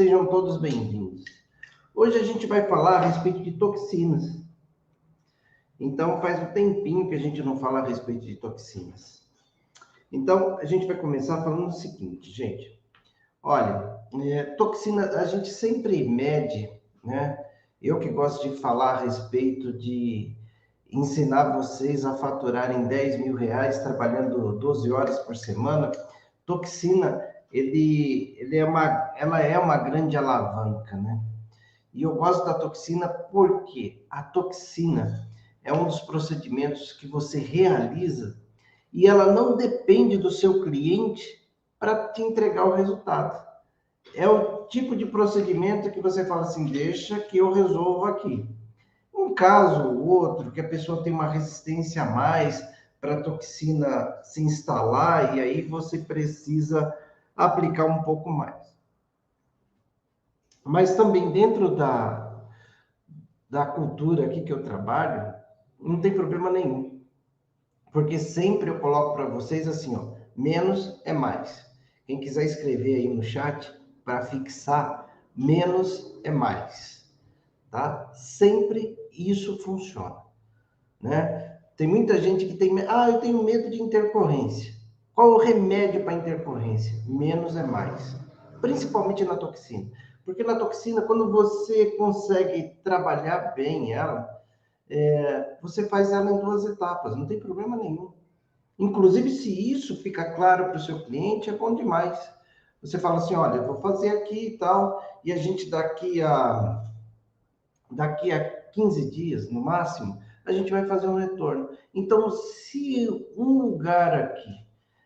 Sejam todos bem-vindos. Hoje a gente vai falar a respeito de toxinas. Então, faz um tempinho que a gente não fala a respeito de toxinas. Então, a gente vai começar falando o seguinte, gente. Olha, toxina, a gente sempre mede, né? Eu que gosto de falar a respeito de ensinar vocês a faturarem 10 mil reais trabalhando 12 horas por semana. Toxina, ela é uma grande alavanca, né? E eu gosto da toxina porque a toxina é um dos procedimentos que você realiza e ela não depende do seu cliente para te entregar o resultado. É o tipo de procedimento que você fala assim, deixa que eu resolvo aqui. Um caso ou outro que a pessoa tem uma resistência a mais para a toxina se instalar e aí você precisa aplicar um pouco mais. Mas também dentro da cultura aqui que eu trabalho, não tem problema nenhum. Porque sempre eu coloco para vocês assim, ó, menos é mais. Quem quiser escrever aí no chat para fixar, menos é mais, tá? Sempre isso funciona, né? Tem muita gente que tem, eu tenho medo de intercorrência. Qual o remédio para intercorrência? Menos é mais. Principalmente na toxina. Porque na toxina, quando você consegue trabalhar bem ela, você faz ela em 2 etapas, não tem problema nenhum. Inclusive, se isso fica claro para o seu cliente, é bom demais. Você fala assim, olha, eu vou fazer aqui e tal, e a gente daqui a 15 dias, no máximo, a gente vai fazer um retorno. Então, se um lugar aqui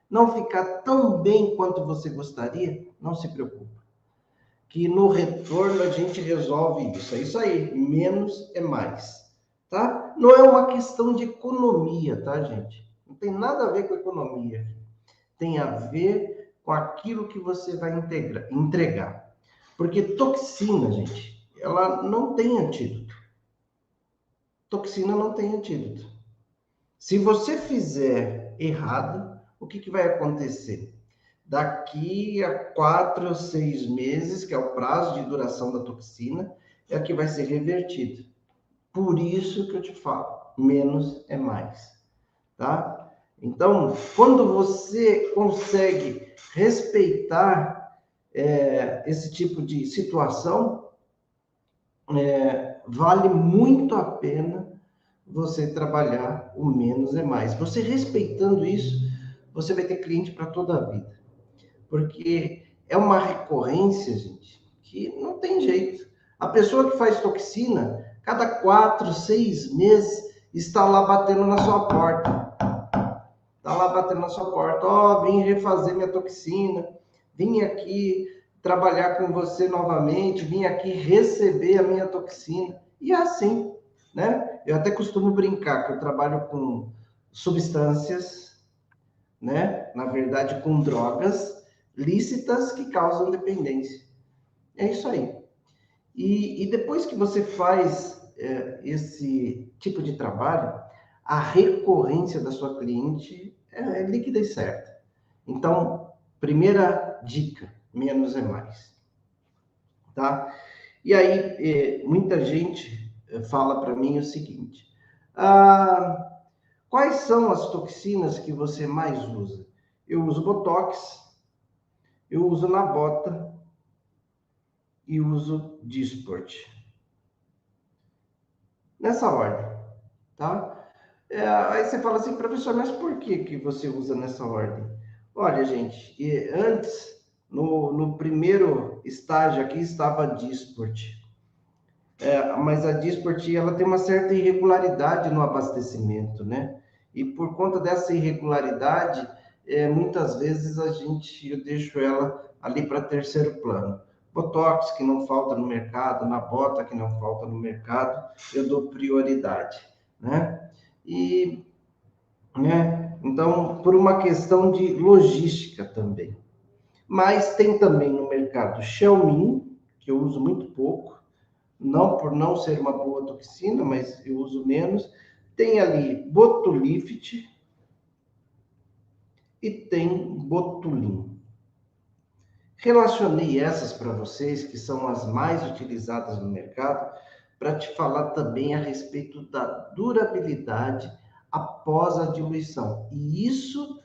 não ficar tão bem quanto você gostaria, não se preocupe. Que no retorno a gente resolve isso. É isso aí, menos é mais, tá? Não é uma questão de economia, tá, gente? Não tem nada a ver com economia. Tem a ver com aquilo que você vai entregar. Porque toxina, gente, ela não tem antídoto. Toxina não tem antídoto. Se você fizer errado, o que vai acontecer? Daqui a 4 ou 6 meses, que é o prazo de duração da toxina, é que vai ser revertido. Por isso que eu te falo, menos é mais, tá? Então, quando você consegue respeitar esse tipo de situação, vale muito a pena você trabalhar o menos é mais. Você respeitando isso, você vai ter cliente para toda a vida. Porque é uma recorrência, gente, que não tem jeito. A pessoa que faz toxina, cada 4, 6 meses, está lá batendo na sua porta. Está lá batendo na sua porta. Vim refazer minha toxina, vim aqui trabalhar com você novamente, vim aqui receber a minha toxina. E é assim, né? Eu até costumo brincar que eu trabalho com substâncias, né? Na verdade, com drogas lícitas que causam dependência. É isso aí. E depois que você faz esse tipo de trabalho, a recorrência da sua cliente é líquida e certa. Então, primeira dica, menos é mais. Tá? E aí, muita gente fala para mim o seguinte, quais são as toxinas que você mais usa? Eu uso Botox, eu uso Nabota e uso Dysport. Nessa ordem, tá? Aí você fala assim, professor, mas por que você usa nessa ordem? Olha, gente, antes, no primeiro estágio aqui, estava a Dysport. Mas a Dysport, ela tem uma certa irregularidade no abastecimento, né? E por conta dessa irregularidade, muitas vezes eu deixo ela ali para terceiro plano. Botox, que não falta no mercado, Nabota, que não falta no mercado, eu dou prioridade, né? Então, por uma questão de logística também. Mas tem também no mercado Xiaomi, que eu uso muito pouco, não por não ser uma boa toxina, mas eu uso menos. Tem ali Botulift e tem Botulin. Relacionei essas para vocês, que são as mais utilizadas no mercado, para te falar também a respeito da durabilidade após a diluição. E isso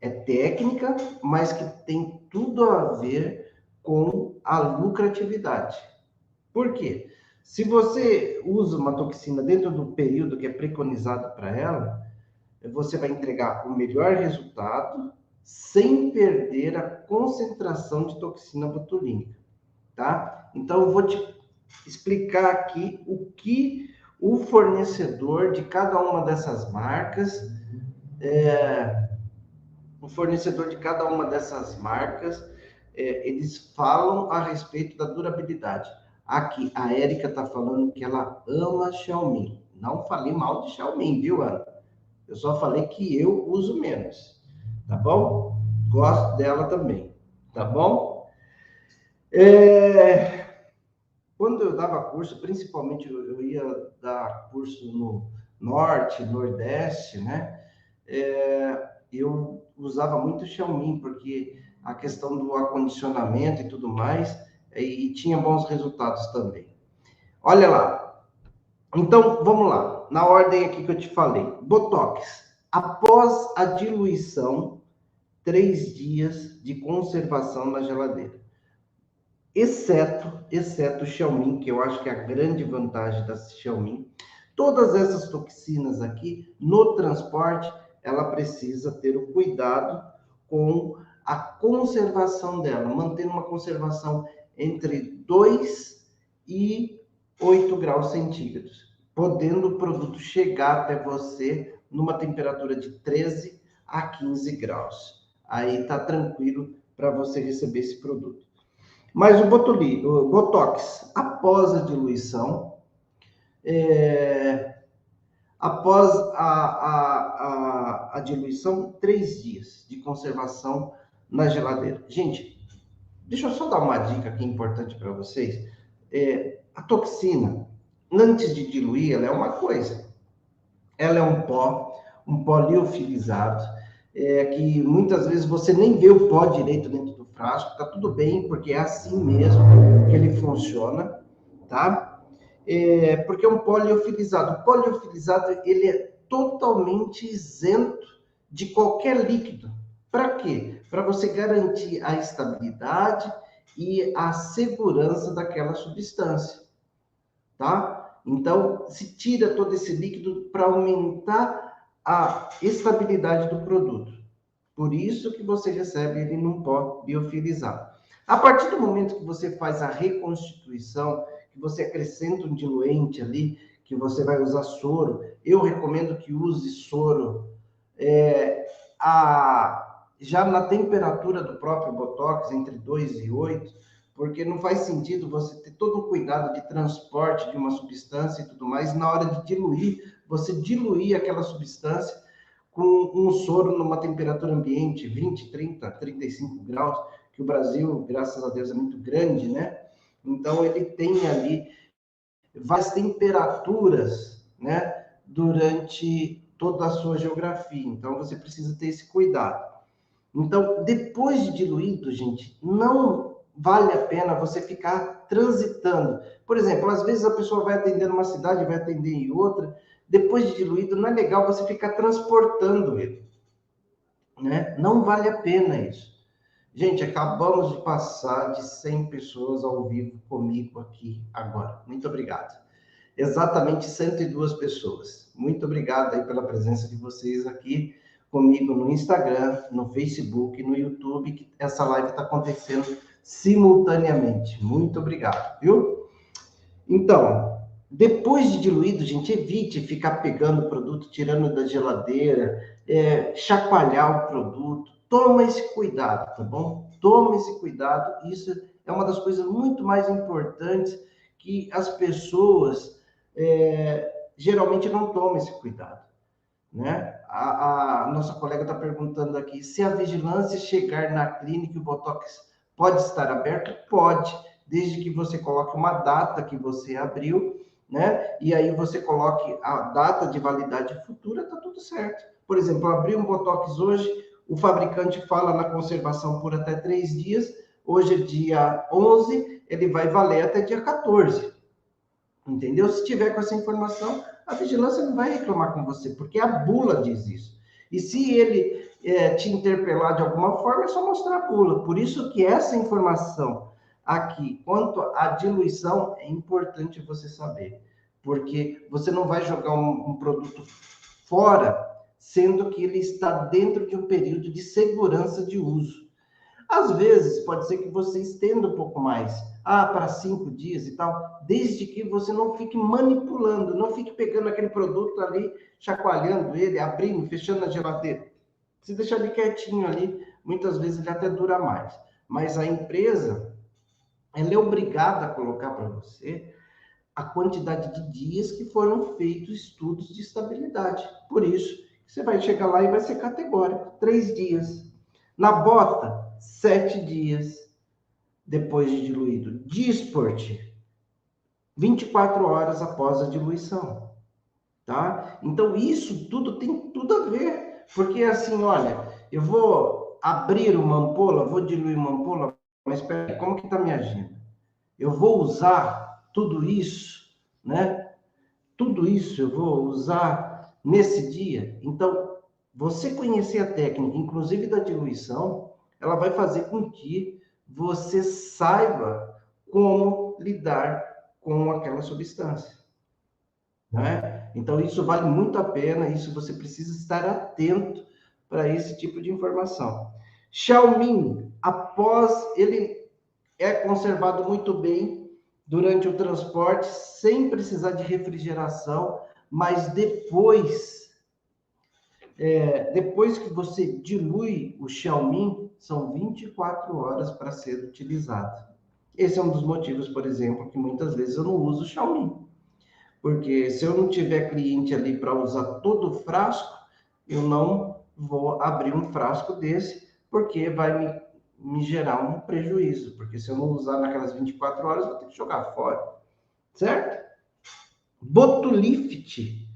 é técnica, mas que tem tudo a ver com a lucratividade. Por quê? Se você usa uma toxina dentro do período que é preconizado para ela, você vai entregar o melhor resultado sem perder a concentração de toxina botulínica, tá? Então, eu vou te explicar aqui o que o fornecedor de cada uma dessas marcas, eles falam a respeito da durabilidade. Aqui, a Érica está falando que ela ama Xiaomi. Não falei mal de Xiaomi, viu, Ana? Eu só falei que eu uso menos, tá bom? Gosto dela também, tá bom? Quando eu dava curso, principalmente eu ia dar curso no Norte, Nordeste, né? Eu usava muito Xiaomi, porque a questão do acondicionamento e tudo mais, e tinha bons resultados também. Olha lá. Então, vamos lá. Na ordem aqui que eu te falei. Botox. Após a diluição, 3 dias de conservação na geladeira. Exceto o Xiaomi, que eu acho que é a grande vantagem da Xiaomi. Todas essas toxinas aqui, no transporte, ela precisa ter o cuidado com a conservação dela, mantendo uma conservação entre 2 e 8 graus centígrados, podendo o produto chegar até você numa temperatura de 13 a 15 graus. Aí tá tranquilo para você receber esse produto. Mas o Botox, após a diluição, após a diluição, 3 dias de conservação na geladeira. Gente, deixa eu só dar uma dica aqui importante para vocês. A toxina, antes de diluir, ela é uma coisa. Ela é um pó liofilizado, que muitas vezes você nem vê o pó direito dentro do frasco, tá tudo bem, porque é assim mesmo que ele funciona, tá? Porque é um pó liofilizado. O pó liofilizado, ele é totalmente isento de qualquer líquido. Para quê? Para você garantir a estabilidade e a segurança daquela substância, tá? Então, se tira todo esse líquido para aumentar a estabilidade do produto. Por isso que você recebe ele num pó biofilizado. A partir do momento que você faz a reconstituição, que você acrescenta um diluente ali, que você vai usar soro, eu recomendo que use soro já na temperatura do próprio Botox, entre 2 e 8, porque não faz sentido você ter todo o cuidado de transporte de uma substância e tudo mais, na hora de diluir, você diluir aquela substância com um soro numa temperatura ambiente, 20, 30, 35 graus, que o Brasil, graças a Deus, é muito grande, né? Então, ele tem ali várias temperaturas, né, durante toda a sua geografia. Então, você precisa ter esse cuidado. Então, depois de diluído, gente, não vale a pena você ficar transitando. Por exemplo, às vezes a pessoa vai atender numa cidade, vai atender em outra. Depois de diluído, não é legal você ficar transportando ele, né? Não vale a pena isso. Gente, acabamos de passar de 100 pessoas ao vivo comigo aqui agora. Muito obrigado. Exatamente 102 pessoas. Muito obrigado aí pela presença de vocês aqui comigo no Instagram, no Facebook, no YouTube, que essa live está acontecendo simultaneamente. Muito obrigado, viu? Então, depois de diluído, gente, evite ficar pegando o produto, tirando da geladeira, chacoalhar o produto. Toma esse cuidado, tá bom? Toma esse cuidado. Isso é uma das coisas muito mais importantes que as pessoas geralmente não tomam esse cuidado, né? A nossa colega está perguntando aqui, se a vigilância chegar na clínica e o Botox pode estar aberto? Pode, desde que você coloque uma data que você abriu, né? E aí você coloque a data de validade futura, tá tudo certo. Por exemplo, abrir um Botox hoje, o fabricante fala na conservação por até 3 dias, hoje é dia 11, ele vai valer até dia 14. Entendeu? Se tiver com essa informação, a vigilância não vai reclamar com você, porque a bula diz isso. E se ele te interpelar de alguma forma, é só mostrar a bula. Por isso que essa informação aqui, quanto à diluição, é importante você saber. Porque você não vai jogar um produto fora, sendo que ele está dentro de um período de segurança de uso. Às vezes, pode ser que você estenda um pouco mais, para 5 dias e tal, desde que você não fique manipulando, não fique pegando aquele produto ali, chacoalhando ele, abrindo, fechando a geladeira. Se deixar ele quietinho ali, muitas vezes ele até dura mais. Mas a empresa, ela é obrigada a colocar para você a quantidade de dias que foram feitos estudos de estabilidade. Por isso, você vai chegar lá e vai ser categórico, 3 dias. Na bota, 7 dias depois de diluído. Disport, 24 horas após a diluição. Tá? Então, isso tudo tem tudo a ver. Porque assim, olha, eu vou abrir uma ampola, vou diluir uma ampola, mas espera aí, como que está minha agenda? Eu vou usar tudo isso, né? Tudo isso eu vou usar nesse dia. Então, você conhecer a técnica, inclusive da diluição, ela vai fazer com que você saiba como lidar com aquela substância, né? Então, isso vale muito a pena, isso você precisa estar atento para esse tipo de informação. Xiaomi, após ele é conservado muito bem durante o transporte, sem precisar de refrigeração, mas depois que você dilui o Xiaomi, são 24 horas para ser utilizado. Esse é um dos motivos, por exemplo, que muitas vezes eu não uso o Xiaomi. Porque se eu não tiver cliente ali para usar todo o frasco, eu não vou abrir um frasco desse, porque vai me gerar um prejuízo. Porque se eu não usar naquelas 24 horas, eu vou ter que jogar fora. Certo? Botulift,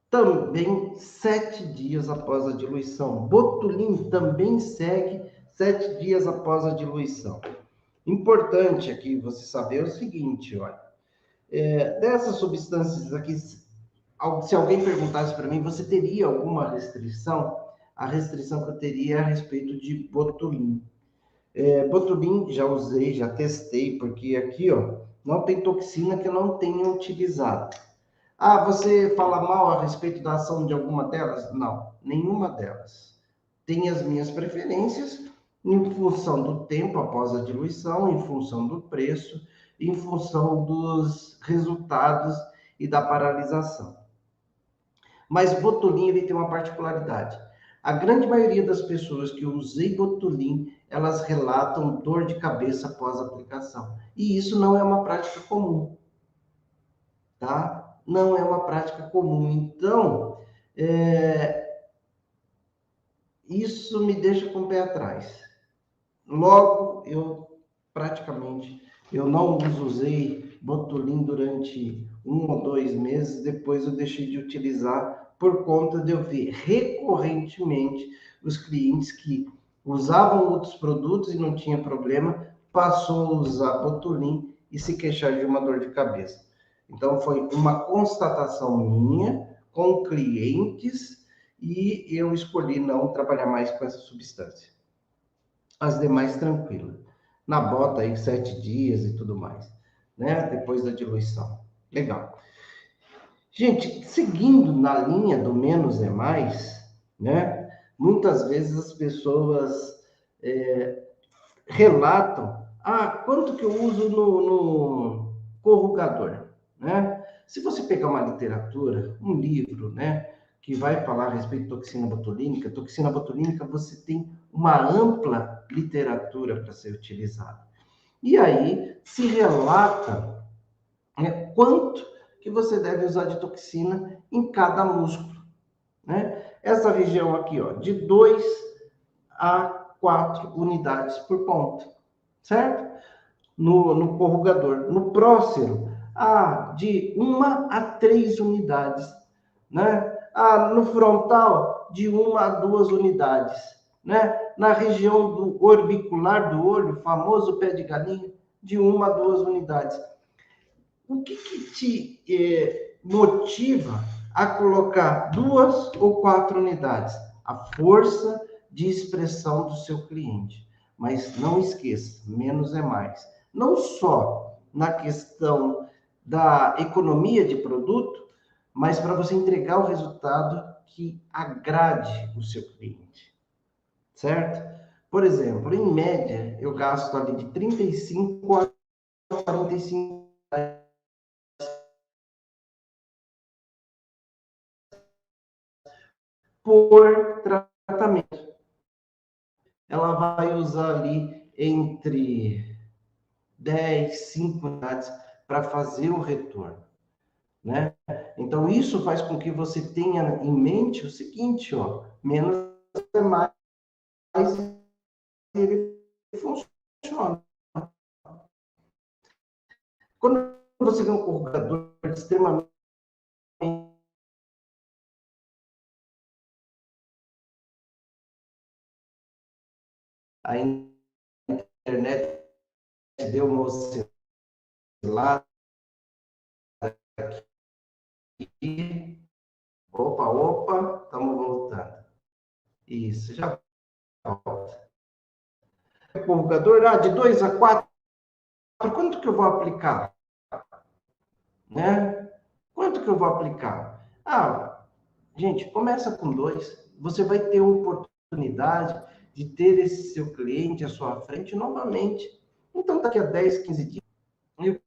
também 7 dias após a diluição. Botulin também segue 7 dias após a diluição. Importante aqui você saber o seguinte, olha. Dessas substâncias aqui, se alguém perguntasse para mim, você teria alguma restrição? A restrição que eu teria é a respeito de botulin. Botulin já usei, já testei, porque aqui, ó, não tem toxina que eu não tenha utilizado. Você fala mal a respeito da ação de alguma delas? Não, nenhuma delas. Tem as minhas preferências em função do tempo após a diluição, em função do preço, em função dos resultados e da paralisação. Mas Botulin ele tem uma particularidade. A grande maioria das pessoas que eu usei Botulin, elas relatam dor de cabeça após a aplicação. E isso não é uma prática comum, tá? Não é uma prática comum. Então, isso me deixa com o pé atrás. Logo, eu não usei Botulin durante 1 ou 2 meses, depois eu deixei de utilizar por conta de eu ver recorrentemente os clientes que usavam outros produtos e não tinha problema, passou a usar Botulin e se queixar de uma dor de cabeça. Então, foi uma constatação minha com clientes e eu escolhi não trabalhar mais com essa substância. As demais tranquila. Na bota aí 7 dias e tudo mais, né? Depois da diluição. Legal. Gente, seguindo na linha do menos é mais, né? Muitas vezes as pessoas relatam, quanto que eu uso no corrugador, né? Se você pegar uma literatura, um livro, né, que vai falar a respeito de toxina botulínica, você tem uma ampla literatura para ser utilizada. E aí se relata, né, quanto que você deve usar de toxina em cada músculo, né? Essa região aqui, ó, de 2 a 4 unidades por ponto, certo? No corrugador. No próximo, de 1 a 3 unidades, né? No frontal, de 1 a 2 unidades. né? Na região do orbicular do olho, famoso pé de galinha, de 1 a 2 unidades. O que te motiva a colocar 2 ou 4 unidades? A força de expressão do seu cliente. Mas não esqueça, menos é mais. Não só na questão da economia de produto, mas para você entregar o resultado que agrade o seu cliente, certo? Por exemplo, em média, eu gasto ali de 35 a 45 por tratamento. Ela vai usar ali entre 10, 5 unidades para fazer o retorno, né? Então, isso faz com que você tenha em mente o seguinte, ó, menos é mais, ele funciona. Quando você vê um corrugador extremamente a internet deu uma oscilada aqui. Opa, opa, estamos voltando. Isso, já volta. Convogador, de 2 a 4, quanto que eu vou aplicar? Né? Quanto que eu vou aplicar? Gente, começa com 2. Você vai ter uma oportunidade de ter esse seu cliente à sua frente novamente. Então, daqui a 10, 15 dias, eu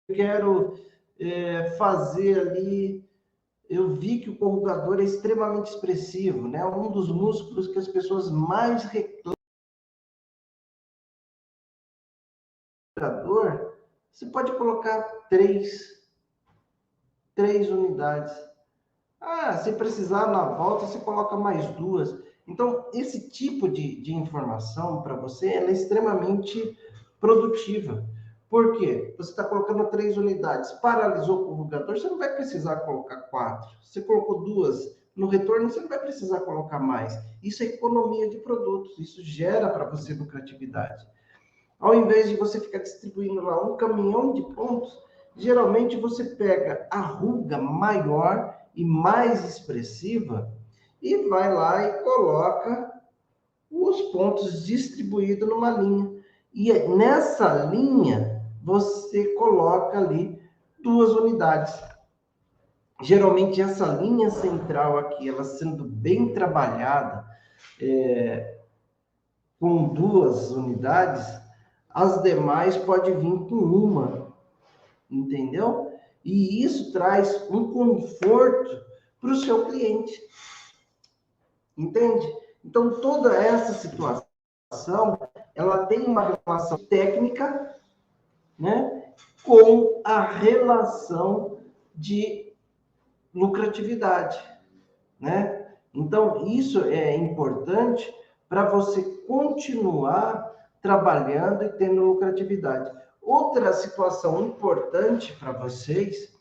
quero fazer ali. Eu vi que o corrugador é extremamente expressivo, né? Um dos músculos que as pessoas mais reclamam. Você pode colocar 3 unidades. Se precisar na volta, você coloca mais 2. Então, esse tipo de informação para você ela é extremamente produtiva. Por quê? Você está colocando 3 unidades, paralisou o corrugador, você não vai precisar colocar 4. Você colocou 2 no retorno, você não vai precisar colocar mais. Isso é economia de produtos, isso gera para você lucratividade. Ao invés de você ficar distribuindo lá um caminhão de pontos, geralmente você pega a ruga maior e mais expressiva e vai lá e coloca os pontos distribuídos numa linha. E nessa linha você coloca ali 2 unidades. Geralmente essa linha central aqui, ela sendo bem trabalhada, com 2 unidades, as demais pode vir com uma, entendeu? E isso traz um conforto para o seu cliente, entende? Então, toda essa situação, ela tem uma relação técnica, né, com a relação de lucratividade, né? Então, isso é importante para você continuar trabalhando e tendo lucratividade. Outra situação importante para vocês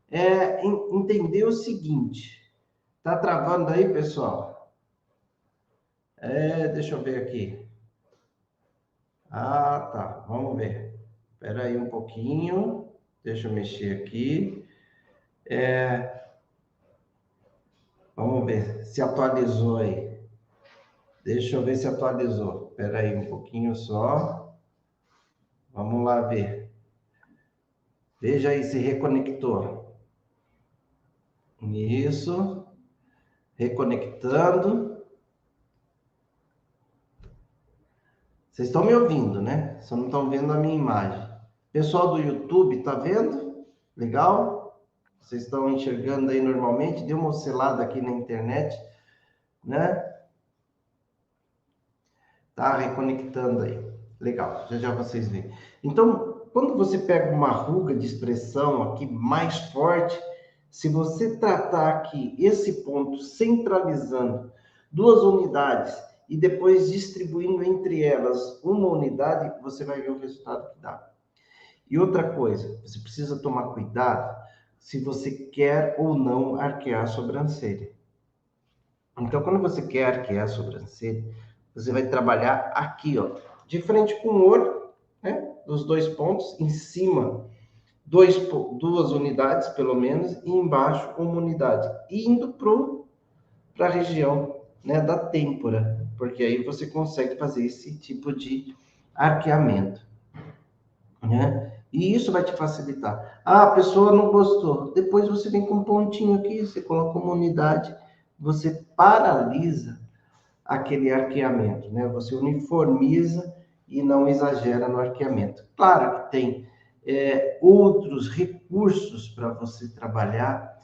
é entender o seguinte. Tá travando aí, pessoal? Deixa eu ver aqui. Tá. Vamos ver. Espera aí um pouquinho. Deixa eu mexer aqui. Vamos ver se atualizou aí. Deixa eu ver se atualizou. Espera aí um pouquinho só. Vamos lá ver. Veja aí se reconectou. Isso. Reconectando. Vocês estão me ouvindo, né? Só não estão vendo a minha imagem. Pessoal do YouTube, tá vendo? Legal? Vocês estão enxergando aí normalmente? Deu uma oscilada aqui na internet, né? Tá reconectando aí. Legal, já já vocês veem. Então, quando você pega uma ruga de expressão aqui mais forte, se você tratar aqui esse ponto centralizando 2 unidades e depois distribuindo entre elas uma unidade, você vai ver o resultado que dá. E outra coisa, você precisa tomar cuidado se você quer ou não arquear a sobrancelha. Então, quando você quer arquear a sobrancelha, Você vai trabalhar aqui, ó, de frente com o olho, né? Dos 2 pontos, em cima, duas unidades, pelo menos, e embaixo, uma unidade. Indo para a região, né, da têmpora, porque aí você consegue fazer esse tipo de arqueamento, né? E isso vai te facilitar. Ah, a pessoa não gostou. Depois você vem com um pontinho aqui, você coloca uma unidade, você paralisa aquele arqueamento, né? Você uniformiza e não exagera no arqueamento. Claro que tem outros recursos para você trabalhar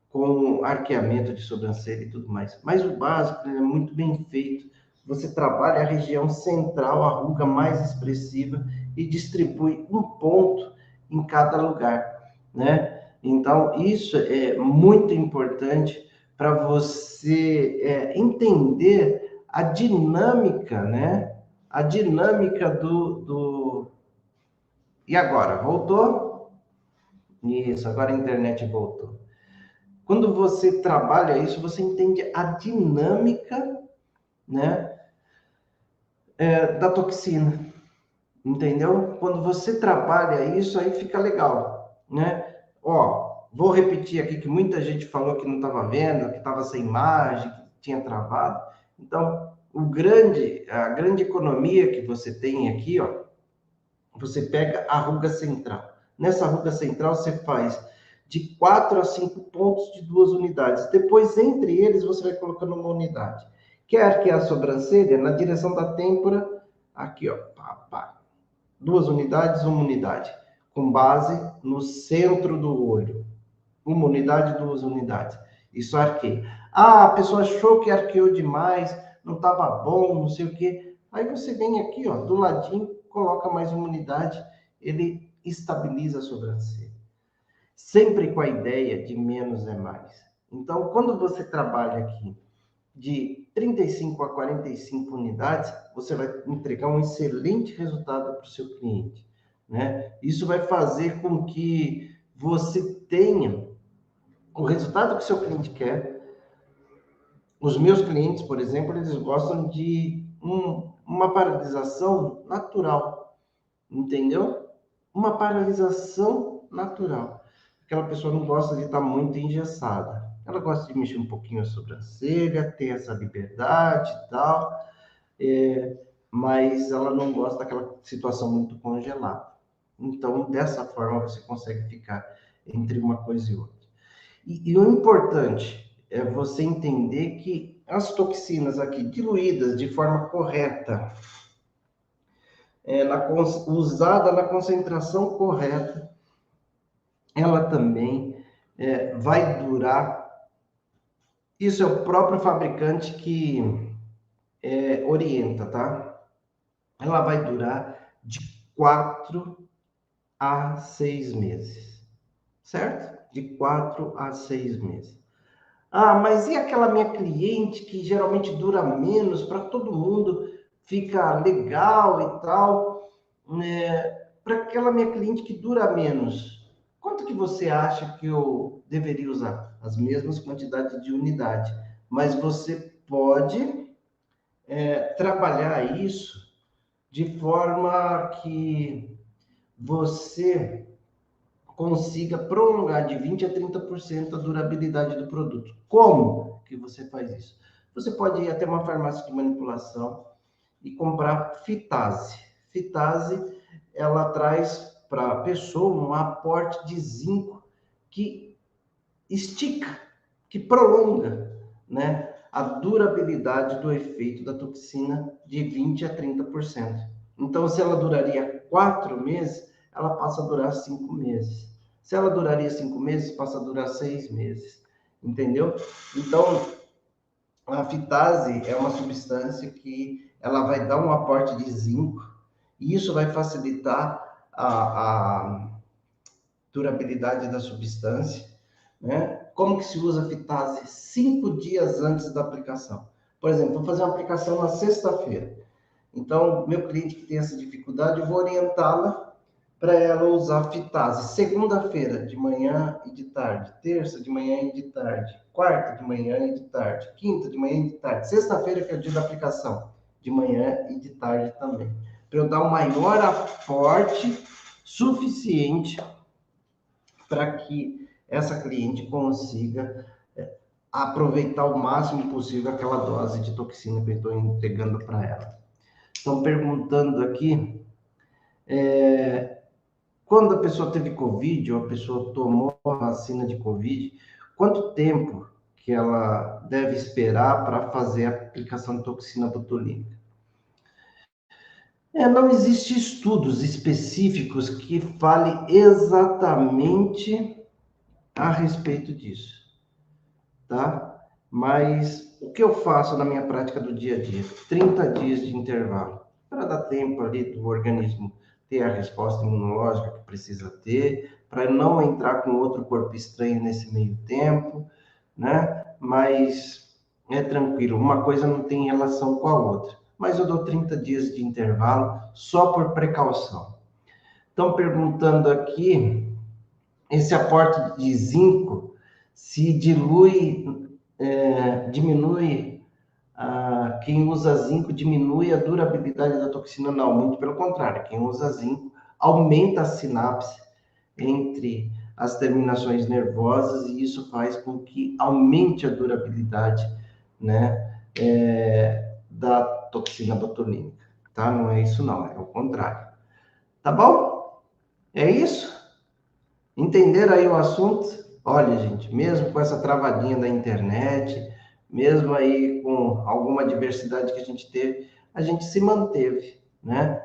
com arqueamento de sobrancelha e tudo mais, mas o básico é muito bem feito. Você trabalha a região central, a ruga mais expressiva e distribui um ponto em cada lugar, né? Então, isso é muito importante para você entender a dinâmica, né? A dinâmica do... E agora? Voltou? Isso, agora a internet voltou. Quando você trabalha isso, você entende a dinâmica, né, da toxina, entendeu? Quando você trabalha isso, aí fica legal, né? Ó, vou repetir aqui que muita gente falou que não estava vendo, que estava sem imagem, que tinha travado. Então, a grande economia que você tem aqui, ó, você pega a ruga central. Nessa ruga central, você faz de 4 a 5 pontos de 2 unidades. Depois, entre eles, você vai colocando uma unidade. Quer arquear a sobrancelha? Na direção da têmpora, aqui, ó, pá, pá. 2 unidades, uma unidade. Com base no centro do olho. Uma unidade, 2 unidades. Isso arqueia. Ah, a pessoa achou que arqueou demais, não estava bom, não sei o quê. Aí você vem aqui, ó, do ladinho, coloca mais uma unidade, ele estabiliza a sobrancelha. Sempre com a ideia de menos é mais. Então, quando você trabalha aqui de 35 a 45 unidades, você vai entregar um excelente resultado para o seu cliente, né? Isso vai fazer com que você tenha o resultado que o seu cliente quer. Os meus clientes, por exemplo, eles gostam de uma paralisação natural, entendeu? Uma paralisação natural. Aquela pessoa não gosta de estar muito engessada. Ela gosta de mexer um pouquinho a sobrancelha, ter essa liberdade e tal, mas ela não gosta daquela situação muito congelada. Então, dessa forma, você consegue ficar entre uma coisa e outra. E o importante é você entender que as toxinas aqui diluídas de forma correta, usada na concentração correta, ela também vai durar. Isso é o próprio fabricante que orienta, tá? Ela vai durar de 4 a 6 meses, certo? De 4 a 6 meses. Ah, mas e aquela minha cliente que geralmente dura menos, para todo mundo fica legal e tal, né? Para aquela minha cliente que dura menos, quanto que você acha que eu deveria usar? As mesmas quantidades de unidade, mas você pode trabalhar isso de forma que você consiga prolongar de 20 a 30% a durabilidade do produto. Como que você faz isso? Você pode ir até uma farmácia de manipulação e comprar fitase. Fitase, ela traz para a pessoa um aporte de zinco que estica, que prolonga, né, a durabilidade do efeito da toxina de 20 a 30%. Então, se ela duraria 4 meses, ela passa a durar 5 meses. Se ela duraria 5 meses, passa a durar 6 meses. Entendeu? Então, a fitase é uma substância que ela vai dar um aporte de zinco e isso vai facilitar a durabilidade da substância, né? Como que se usa a fitase 5 dias antes da aplicação? Por exemplo, vou fazer uma aplicação na sexta-feira. Então, meu cliente que tem essa dificuldade, eu vou orientá-la para ela usar fitase segunda-feira de manhã e de tarde, terça de manhã e de tarde, quarta de manhã e de tarde, quinta de manhã e de tarde, sexta-feira que é o dia da aplicação, de manhã e de tarde também, para eu dar um maior aporte suficiente para que essa cliente consiga aproveitar o máximo possível aquela dose de toxina que eu estou entregando para ela. Estão perguntando aqui, quando a pessoa teve Covid, ou a pessoa tomou a vacina de Covid, quanto tempo que ela deve esperar para fazer a aplicação de toxina botulínica? Não existe estudos específicos que falem exatamente a respeito disso, tá? Mas o que eu faço na minha prática do dia a dia? 30 dias de intervalo, para dar tempo ali do organismo ter a resposta imunológica que precisa ter, para não entrar com outro corpo estranho nesse meio tempo, né? Mas é tranquilo, uma coisa não tem relação com a outra. Mas eu dou 30 dias de intervalo só por precaução. Estão perguntando aqui, esse aporte de zinco se diminui, quem usa zinco diminui a durabilidade da toxina? Não, muito pelo contrário, quem usa zinco aumenta a sinapse entre as terminações nervosas e isso faz com que aumente a durabilidade, né, da toxina botulínica, tá? Não é isso não, é o contrário. Tá bom? É isso? Entenderam aí o assunto? Olha, gente, mesmo com essa travadinha da internet, mesmo aí com alguma diversidade que a gente teve, a gente se manteve, né?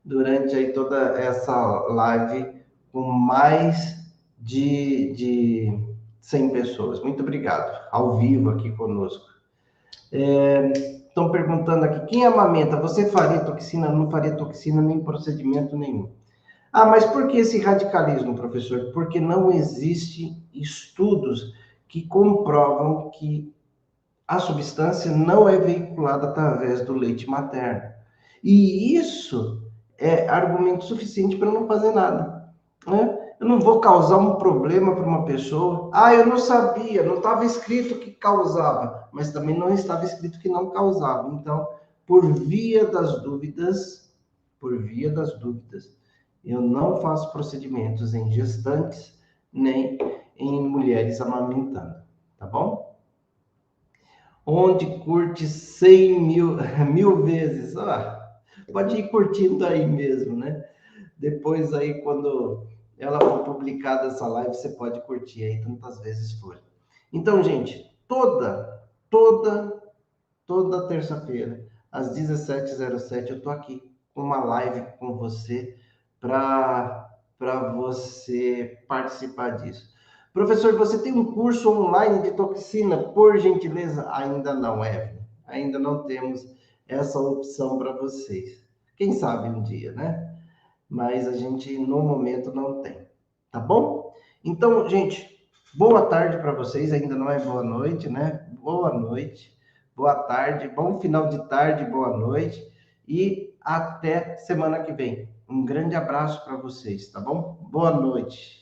Durante aí toda essa live com mais de 100 pessoas. Muito obrigado, ao vivo aqui conosco. Estão perguntando aqui, quem amamenta, você faria toxina? Não faria toxina nem procedimento nenhum. Mas por que esse radicalismo, professor? Porque não existem estudos que comprovam que a substância não é veiculada através do leite materno. E isso é argumento suficiente para não fazer nada, né? Eu não vou causar um problema para uma pessoa. Eu não sabia, não estava escrito que causava, mas também não estava escrito que não causava. Então, por via das dúvidas, eu não faço procedimentos em gestantes, nem em mulheres amamentando, tá bom? Onde curte 100 mil vezes, pode ir curtindo aí mesmo, né? Depois aí, quando ela for publicada essa live, você pode curtir aí tantas vezes for. Então, gente, toda terça-feira, às 17h07, eu tô aqui com uma live com você para você participar disso. Professor, você tem um curso online de toxina? Por gentileza, ainda não, Evelyn. Ainda não temos essa opção para vocês. Quem sabe um dia, né? Mas a gente, no momento, não tem. Tá bom? Então, gente, boa tarde para vocês. Ainda não é boa noite, né? Boa noite, boa tarde, bom final de tarde, boa noite. E até semana que vem. Um grande abraço para vocês, tá bom? Boa noite.